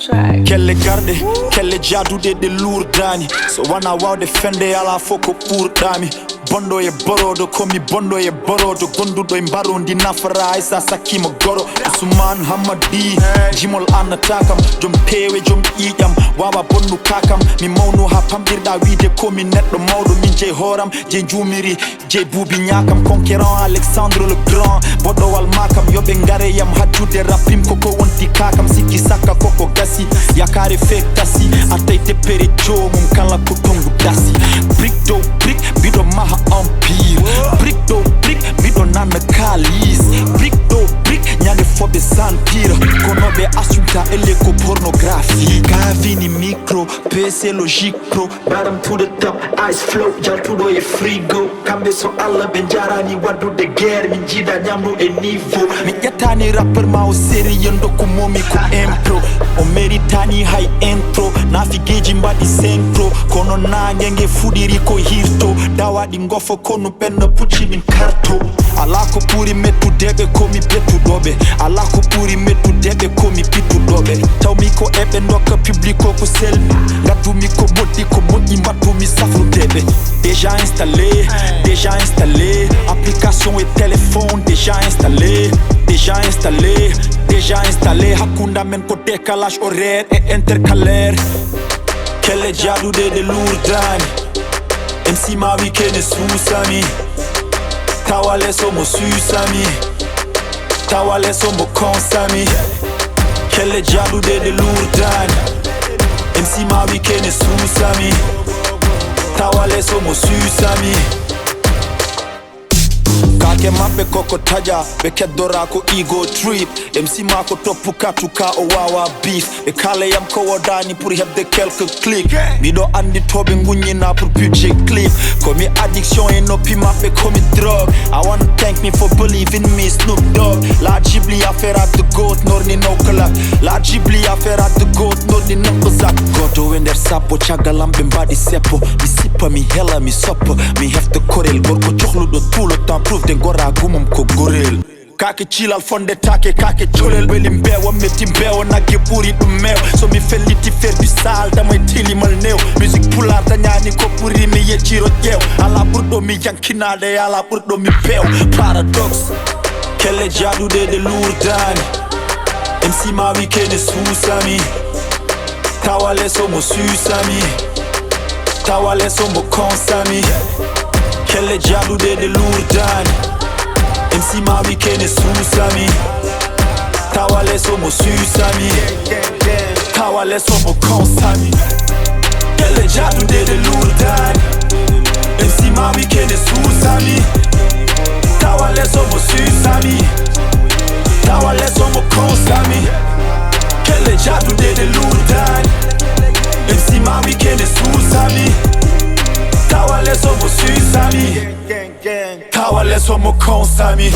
track. Kelle Garɗe, kelle jadude de lourdani. So wana wow defende ala foko ɓurɗami. Bondo e borodo komi bondo e borodo. Gonduɗo e mbarondi nafara e sa sakima goro. Usman Hamadi jimol annatakam. Jom pewe jom ƴiƴam wawa bonnu kakam. Mi mawnu ha pamɗirɗa wiide komi neɗɗo mawɗo. Min je horam je jumiri je buubi ñakam. Conquérant Alexandre le Grand boɗɗowal makam. Yoɓe ngare yam hajjude rappim koko wonti kakam. Sikki sakka koko gasi yakare fe kasi. A tawi teppere jomum kala ko tongu dasi. Brick dow brick mbiɗo maha empire. Brick dow brick mbiɗo nana kalis. Brick dow brick ñande foɓe santira. Kono ɓe assuta elle ko pornographie. Kavini micro PC logique pro. Bottom to the top ice flow jaltuɗo e frigo. Kamɓe so Allah ɓe jarani waddude guerre. Min jiiɗa ñamru e niveau. Mi ƴettani rappeur ma o sérieux dokku momi ko impro. O méritani hay intro. Nafigeji mbaɗi synchro. Kono nangue nge fuɗiri ko hirto. Dawaɗi ngofo kono ɓenno pucci min karto. Ala ko ɓuri mettudeɓe komi bettuɗoɓe. Ala ko ɓuri mettudeɓe komi pittuɗoɓe. Tawmi ko eɓe dokka public ko ko selmi. Gaddumi ko moƴƴi ko moƴƴi mbattumi safrudeɓe. Déjà installé. Application et téléphone déjà installé. Déjà installé. Hakunda men ko décalage horaire et intercalaire. Kelle jadude de lourdani. MC ma weekend susami. Tawale somo susami. Tawale somo konsami. Kelle jadude de lourdani. MC ma weekend susami. Tawale somo susami. Kake maɓɓe koko taja ɓe keddora ko ego trip. MC ma ko toppu katuka o wawa beef. Ɓe kala yam ko wodani pour hebde quelques clics. Miɗo andi toɓe guññina pour budget clip. Komi addiction e noppi maɓɓe komi drogue. I wanna thank me for believing me Snoop Dogg. La Ghibli affaire at the goat norni no kalak. La Ghibli affaire at the goat norni no zak. Goto e nder sappo caggalam ɓe mbaɗi seppo. Mi sippa mi hela mi soppa. Mi hefta korel gorko cohluɗo tout le temps proof de gora gumum ko gorel. Kake cilal fonde take kake colel. Weli mbewa metti mbewa nagge ɓuri ɗum mew. So mi felliti ferdi sal damay tilimal new. Musique pulaar dañani ko ɓuri mi yecciro ƴeew. Ala ɓurɗo mi yankinade ala ɓurɗo mi pew. Paradoxe kelle jadude de lourdani. MC ma weekend susami. Tawale somo susami. Tawale somo konsami. Kelle jadude de lourdani. MC ma weekend susami. Tawale somo susami. Tawale somo konsami. Kelle jadude de lourdani. MC ma weekend susami. Tawale somo susami. Tawale somo konsami. Kelle jadude de lourdani. MC ma weekend susami. Tawale somo susami. Tawale somo konsami.